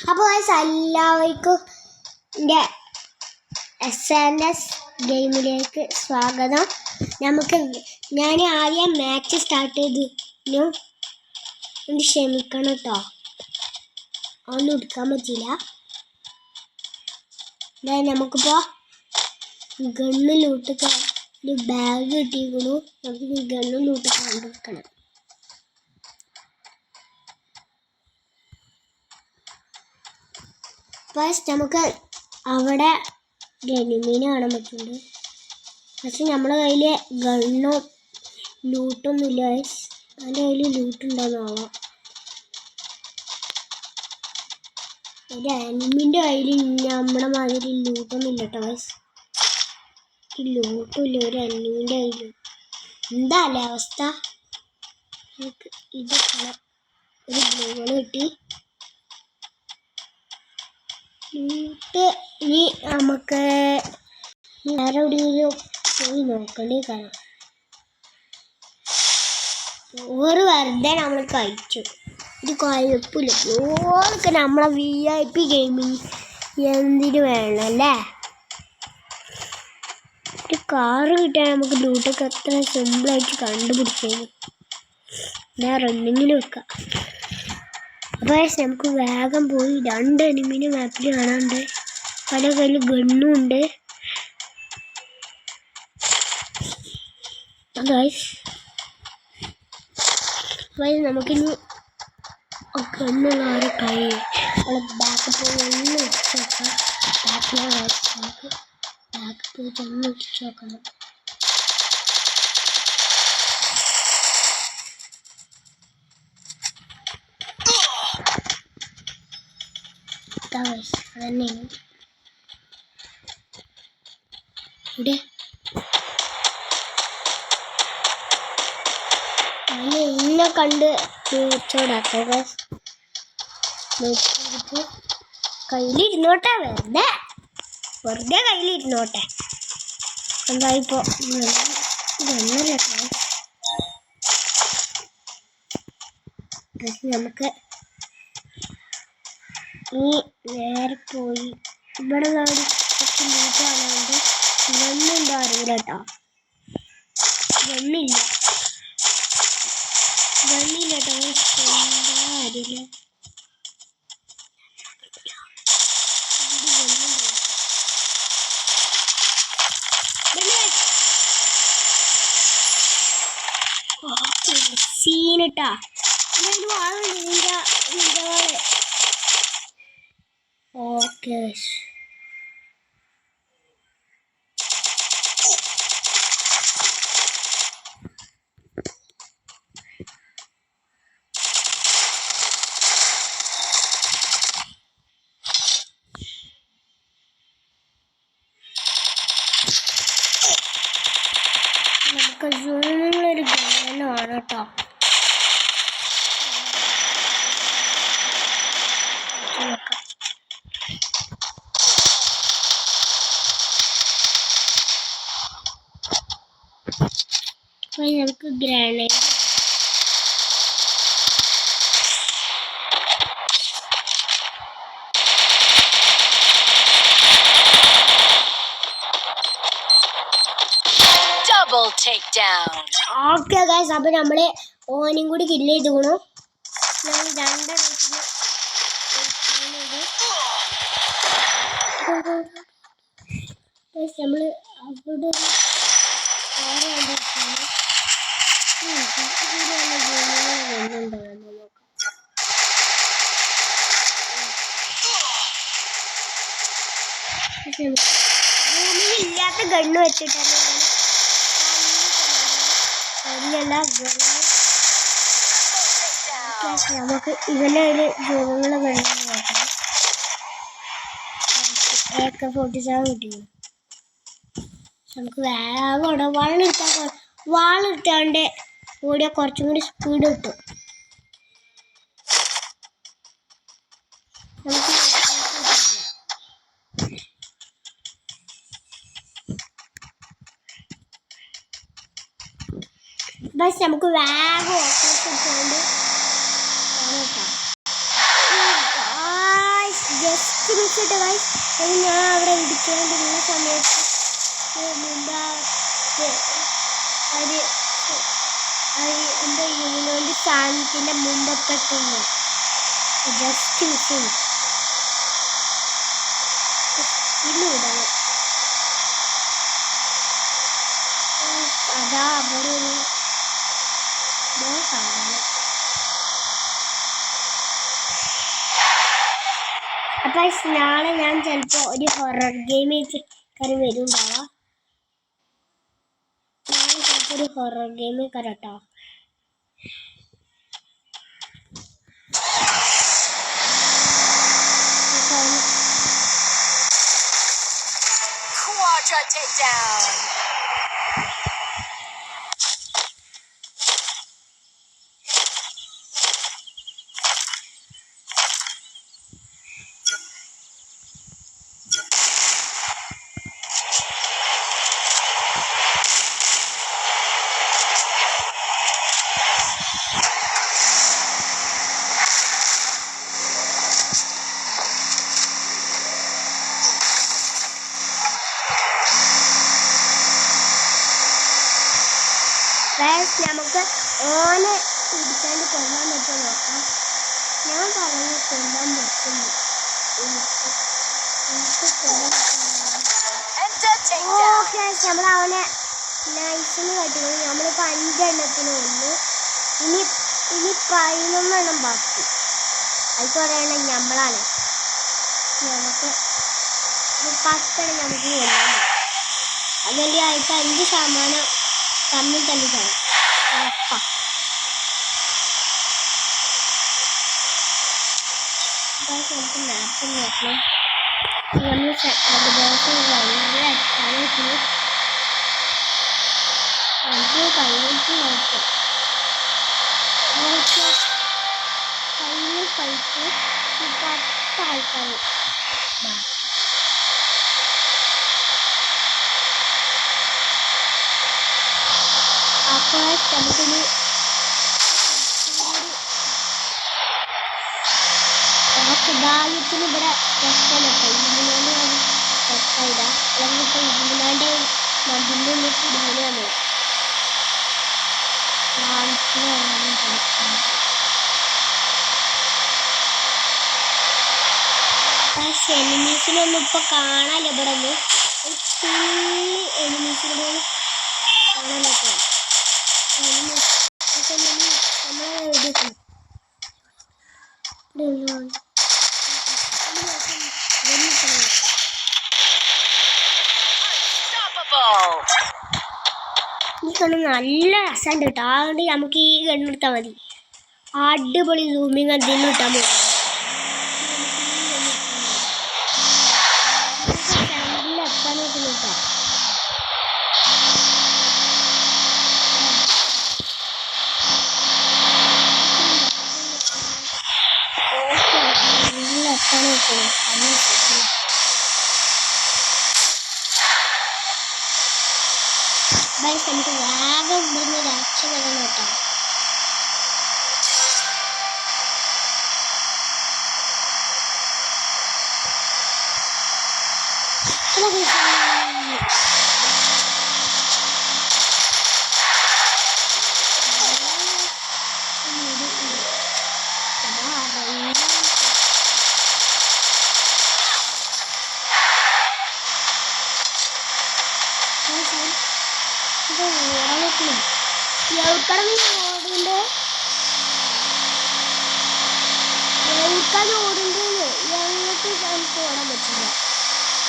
അപ്പോൾ എല്ലാവർക്കും എൻ്റെ SNS ഗെയിമിലേക്ക് സ്വാഗതം. ഞാൻ ആദ്യം മാച്ച് സ്റ്റാർട്ട് ചെയ്തിരുന്നു, ഒന്ന് ക്ഷമിക്കണം കേട്ടോ, ഒന്നും എടുക്കാൻ പറ്റില്ല. നമുക്കിപ്പോൾ ഗണ്ണിലൂട്ട് ഒരു ബാഗ് കിട്ടിയിരിക്കുന്നു. നമുക്ക് ഈ ഗണ്ണിലൂട്ട് കണ്ടെടുക്കണം. ഫസ്റ്റ് നമുക്ക് അവിടെ എനിമീനെ കാണാൻ പറ്റുന്നുണ്ട്. പക്ഷെ നമ്മുടെ കയ്യിൽ ഗണ്ണോ ലൂട്ടൊന്നുമില്ല. അതിൻ്റെ കയ്യിൽ ലൂട്ടുണ്ടാകുന്നാവാം. ഒരു എനിമിൻ്റെ കയ്യിൽ നമ്മുടെ മാതിരി ലൂട്ടൊന്നും ഇല്ല കേട്ടോ ഗൈസ്. ലൂട്ടുമില്ല ഒരു എനിമിൻ്റെ കയ്യിൽ. എന്താ അല്ലേ അവസ്ഥ? നമുക്ക് ഇത് ഒരു ഗ്ലൂകൾ കിട്ടി. ഇനി നമുക്ക് വേറെ എവിടെയെങ്കിലും പോയി നോക്കേണ്ടി കാണാം. ഓറ് വെറുതെ നമ്മൾ കഴിച്ചു, ഒരു കുഴപ്പമില്ല. ഓർക്ക് നമ്മളെ VIP ഗെയിമിങ് എന്തിനു വേണമല്ലേ? ഒരു കാറ് കിട്ടിയാൽ നമുക്ക് ലൂട്ടൊക്കെ അത്ര സിമ്പിളായിട്ട് കണ്ടുപിടിച്ചത്. ഞാൻ റണ്ണിങ്ങിന് വെക്കാം. അപ്പോൾ നമുക്ക് വേഗം പോയി 2 എനിമീനെ മാപ്പിൽ കാണാനുണ്ട്. പല കയ്യിൽ ഗണ്ണും ഉണ്ട്. നമുക്കിനി ഗണ്ണുള്ള ഒരു കൈ ബാക്ക് പോയി ഒന്ന് വെച്ച് നോക്കാം. നമുക്ക് ബാക്ക് പോയിട്ട് ഒന്ന് വെച്ച് നോക്കണം. അതന്നെയാണ് ഇവിടെ എന്നെ കണ്ട് ചോടാത്ത കയ്യിലിരുന്നോട്ടെ, വെറുതെ കയ്യിലിരുന്നോട്ടെ. എന്തായിപ്പോ നമുക്ക് ഈ നേരെ പോയി ഇവിടെ കുറച്ച് ലൂട്ടാണുകൊണ്ട് ഗണ്ണുണ്ടോ അറിയില്ല കേട്ടോ. ഗണ്ണില്ല കേട്ടോ. എന്താ അറിയില്ല. സീനിട്ടാ ഓക്കെ. നമുക്ക് സൂമുള്ളൊരു ഗണ്ണാണ് കേട്ടോ. നമുക്ക് ഗ്രാനൈഡ് ഓക്കെ ഗൈസ്. അപ്പൊ നമ്മള് ഓനും കൂടി കില്ല് ചെയ്തോണു. നമ്മള് അവിടെ ഇല്ലാത്ത ഗണ്ണ് വെച്ചിട്ടല്ലേ നമുക്ക് ഇവന്റെ ഒരു രോഗങ്ങളെ ഗണ്ണ് നോക്കാം. AK-47 കിട്ടിയോ? നമുക്ക് വേഗം വാളെടുത്താണ്ട് ഓടിയാൽ കുറച്ചും കൂടി സ്പീഡ് കിട്ടും. ബസ് നമുക്ക് വേഗം ജസ്റ്റ് മിസ് ഇട്ട് ഗൈസ്. ഞാൻ അവിടെ ഇടിച്ചുകൊണ്ടിരുന്ന സമയത്ത് മുമ്പ് എന്താ യൂണിയൻ്റെ സാധനത്തിൻ്റെ മുമ്പെത്തില്ല. ജസ്റ്റ് മിസ് ചെയ്യും. ഇടണം. അതാ അവിടെ ഒരു സാധനം. അപ്പം നാളെ ഞാൻ ചിലപ്പോൾ ഒരു ഹൊറർ ഗെയിം കയറി വരുന്നുണ്ടാവാം. നാളെ ചിലപ്പോൾ ഒരു ഹൊറർ ഗെയിം കയറട്ടോ. Quadra takedown. നമുക്ക് ഓനെ പിടിച്ചാണ്ട് കൊല്ലാൻ പറ്റുമോ നോക്കാം. ഞാൻ പറഞ്ഞു കൊല്ലാൻ പറ്റുന്നു. ഓക്കെ നമ്മൾ അവനെ നൈസിന് കട്ടിക്കുന്നു. നമ്മളിപ്പോൾ 5 എണ്ണത്തിന് ഒന്ന്. ഇനി 11 എണ്ണം ബാക്കി. അത് പറയണം നമ്മളാണ്. നമുക്ക് 10 എണ്ണം നമുക്ക് കൊല്ലാൻ പറ്റും. അതല്ലേ ആയിട്ട് 5% തമ്മിൽ തന്നെ തരാം. നമുക്ക് മാപ്പ് നോക്കണം. നമ്മൾ ദിവസം ഭയങ്കര അടുത്താണ്. അത് കഴിഞ്ഞിട്ട് നോക്കാം. ഓക്കെ കഴിഞ്ഞ പൈസ 10 ആൾക്കാർ ബാക്കി. അപ്പോൾ നമുക്കിനി ഭാഗ്യത്തിന് ഇവിടെ രസമൊക്കെ ഇടുന്നതിന് രസമില്ല. അല്ലെങ്കിൽ ഇപ്പോൾ ഇടുന്നതിൻ്റെ മതിൻ്റെ ഉള്ളിൽ ഇടുന്നത് നമ്മൾ എനിമീസിനൊന്നും ഇപ്പോൾ കാണാനില്ല. ഇവിടെ ഒന്ന് ഫുള്ളി എനിമീസിനെ പോലും കാണാനൊക്കെ നമ്മളെ എടുക്കണം. ഈ കണ്ണ് നല്ല രസമുണ്ട് കേട്ടോ. അതുകൊണ്ട് നമുക്ക് ഈ കണ്ണെടുത്താൽ മതി. അടിപൊളി സൂമിങ് എന്തെങ്കിലും ഇട്ടാൽ മതി. എത്താനൊക്കെ കേട്ടോ. നമുക്ക് വേഗം ഇവിടുന്ന് രക്ഷപ്പെടണം കേട്ടോ. ഓടുണ്ട് ഞങ്ങൾക്ക് നമുക്ക് ഓടാൻ പറ്റില്ല.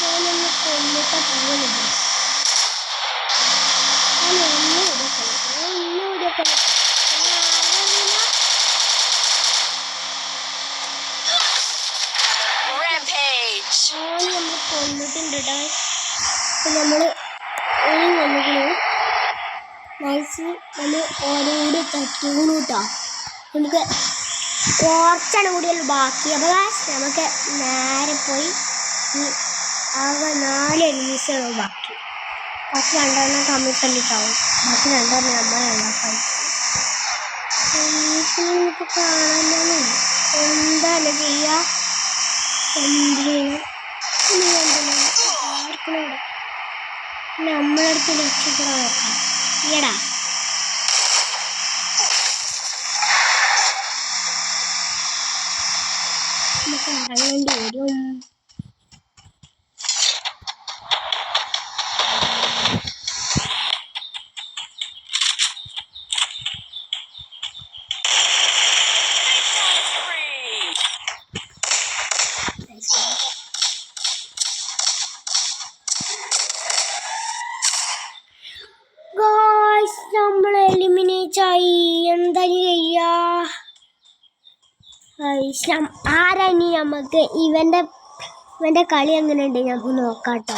ഞാനൊന്ന് കൊന്നിട്ട് പോകുന്നില്ല. ഒന്നും നമ്മൾ കൊന്നിട്ടുണ്ട് കേട്ടോ. നമ്മൾ വന്നിട്ട് നൈസ് നമ്മൾ ഓരോട് തട്ടുകൂടി കേട്ടോ. നമുക്ക് കുറച്ചാണ് കൂടിയുള്ളൂ ബാക്കി. അപ്പോൾ നമുക്ക് നേരെ പോയി ആകെ 4 എനിമീസുകളോ ബാക്കി. ബാക്കി 2 തമ്മിൽ കണ്ടിട്ടാവും. ബാക്കി 2 നമ്മളെ എനിമീസിനെ നമുക്ക് കാണാൻ എന്താണ് ചെയ്യുക. നമ്മളടുത്ത് രക്ഷപ്പെടാൻ നോക്കാം. ഈടാ നമുക്ക് ഇറങ്ങേണ്ടി വരും. നമ്മൾ എലിമിനേറ്റ് ആയി. എന്താ ചെയ്യാ? ആരാനി നമുക്ക് ഇവന്റെ കളി എങ്ങനെ ഉണ്ട് നമുക്ക് നോക്കാട്ടോ.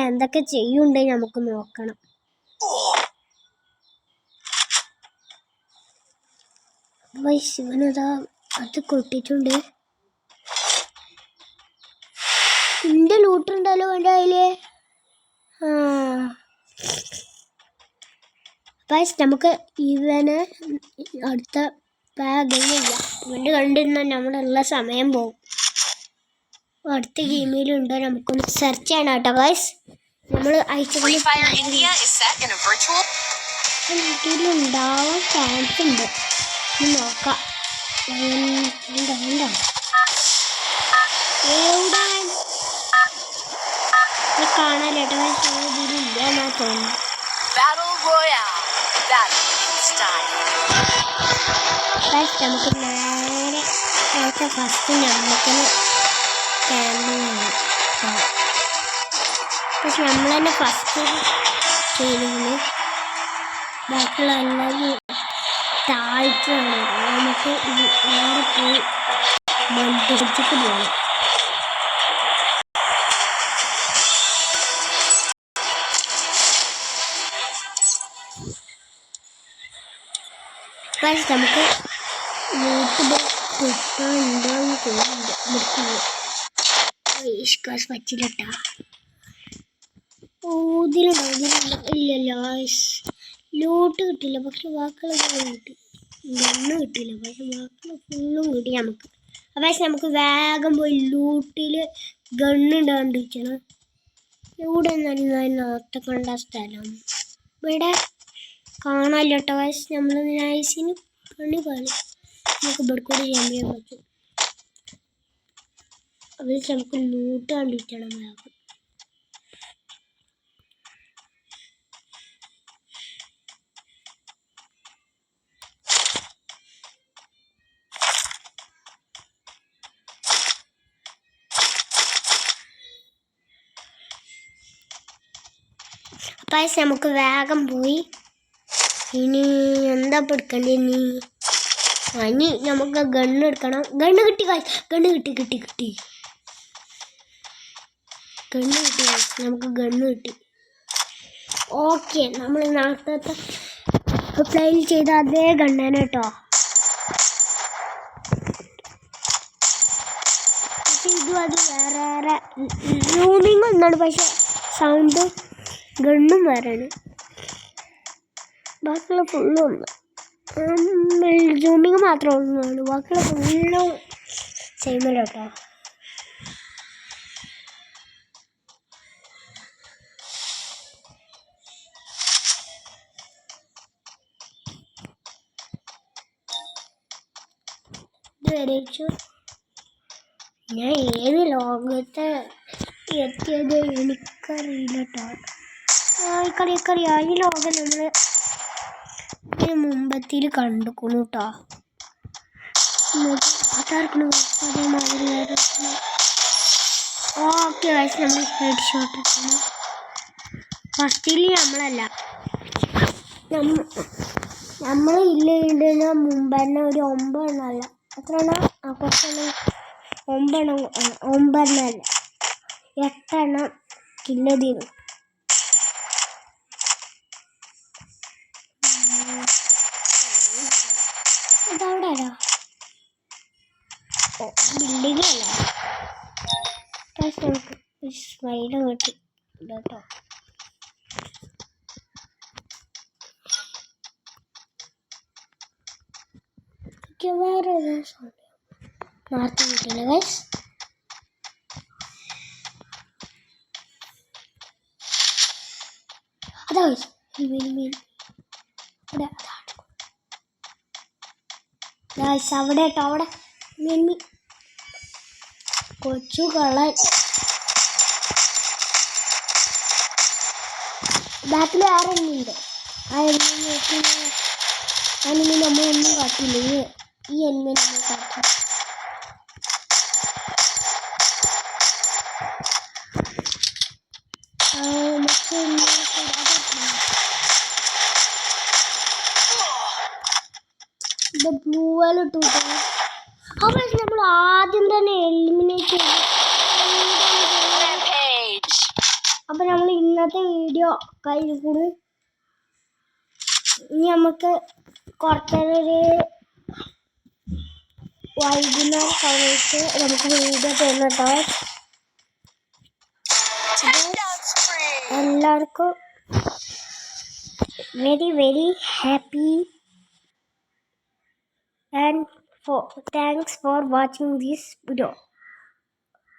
എന്തൊക്കെ ചെയ്യുന്നുണ്ട് നമുക്ക് നോക്കണം. ഇവനതാ അത് കൊട്ടിട്ടുണ്ട്. എന്റെ ലൂട്ടുണ്ടല്ലോ എൻ്റെ കയ്യില്. നമുക്ക് ഇവന് അടുത്ത ബാഗില്ല. ഇവൻ്റെ കണ്ടിരുന്നാൽ നമ്മളുള്ള സമയം പോകും. അടുത്ത ഗെയിമിലുണ്ടോ നമുക്കൊന്ന് സെർച്ച് ചെയ്യണം കേട്ടോ ഗൈസ്. നമ്മൾ വീട്ടിലുണ്ടാവാൻ ചാൻസ് ഉണ്ട്. നോക്കാം. കാണാൻ ഇതിലില്ല എന്നാ തോന്നുന്നു. നമുക്ക് നേരെ ഫസ്റ്റ് നമുക്ക് പക്ഷെ നമ്മൾ തന്നെ ഫസ്റ്റ് ചെയ്യുന്നത്. ബാക്കിയുള്ള എല്ലാവരും താഴ്ചയാണ്. നമുക്ക് നേരെ പോയി മണ്ണിലേക്ക് പോകണം. പക്ഷെ നമുക്ക് വീട്ടിൽ കിട്ടാനുണ്ടാവും തോന്നുന്നുണ്ട്. പച്ചിലട്ടാ ഇല്ലല്ലോ ലൂട്ട് കിട്ടില്ല. പക്ഷെ ബാക്കിയുള്ള കിട്ടി. ഗണ്ണ് കിട്ടില്ല. പക്ഷെ ബാക്കിയുള്ള ഫുള്ളും കിട്ടി നമുക്ക്. പക്ഷെ നമുക്ക് വേഗം പോയി ലൂട്ടിൽ ഗണ്ണുണ്ടാണ്ട് വെക്കണം. ഇവിടെ നേരത്തെ കണ്ട സ്ഥലം ഇവിടെ കാണാമല്ലോ കേട്ടോ. പക്ഷെ നമ്മൾ നൈസിന് പണി കളി നമുക്ക് ഇവിടെ കൂടി ചെയ്യാൻ പറ്റും. അതിൽ നമുക്ക് ലൂട്ട് കണ്ടിരിക്കണം വേഗം. അപ്പം നമുക്ക് വേഗം പോയി ഇനി എന്താ എടുക്കണ്ടേ? ഇനി നമുക്ക് ഗണ്ണ് എടുക്കണം. ഗണ്ണ് കിട്ടി ഗണ്ണ് കിട്ടി നമുക്ക് ഗണ്ണ് കിട്ടി. ഓക്കെ, നമ്മൾ നേരത്തെ പ്ലെയിൽ ചെയ്ത അതേ ഗണ്ണേനെ കേട്ടോ. പക്ഷെ ഇതും അത് വേറെ റൂമിങ് ഒന്നാണ്. പക്ഷെ സൗണ്ട് ഗണ്ണും വേറെയാണ്. ബാക്കിയുള്ള ഫുള്ളും ഒന്ന് സൂമിങ് മാത്രമേ ഉള്ളൂ. ബാക്കിയുള്ള ഫുള്ളും ചെയ്യുമല്ലോ കേട്ടോ. ഞാൻ ഏത് ലോകത്തെ എത്തിയത് എനിക്കറിയില്ല കേട്ടോ. ഈ ലോകം നമ്മൾ മുമ്പത്തിൽ കണ്ടുക്കണു കേട്ടോ. ഓക്കെ നമ്മൾ ഹെഡ് ഷോട്ട് എടുക്കണം. ഫസ്റ്റിൽ നമ്മളല്ല നമ്മൾ ഇല്ല മുമ്പ് തന്നെ ഒരു 9 എണ്ണമല്ല എത്രയാണ് കുറച്ചെണ്ണം 9 എണ്ണമല്ല 8 എണ്ണം കില്ലതീരും. ഇതവിടെ അല്ല ബിൽഡിങ്ങല്ല. നമുക്ക് സ്മൈല് കിട്ടി കേട്ടോ. വേറെ നേരത്തെ കിട്ടിയില്ല ഗൈസ്. അതാ ഗൈസ് മീൻ ഗൈസ് അവിടെ കേട്ടോ, അവിടെ മീൻ കൊച്ചു കള്ളൻ. ബാക്കിൽ വേറെ എണ്ണുണ്ട്. ആ എണ്ണ നോക്കി അതിന് നമ്മളൊന്നും കാട്ടില്ല. ഈ എണ്ണ നമ്മൾ കാട്ടി. ബ്ലൂ വാൽ ഇട്ടു. അപ്പോൾ നമ്മൾ ആദ്യം തന്നെ എലിമിനേറ്റ് ചെയ്തു. അപ്പോൾ നമ്മൾ ഇന്നത്തെ വീഡിയോ കഴിഞ്ഞു. ഇനി നമുക്ക് കുറച്ചൊരു വൈകുന്നേരം സമയത്ത് നമുക്ക് വീഡിയോ തരുന്ന കേട്ടോ. എല്ലാവർക്കും very very happy and thanks for watching this video.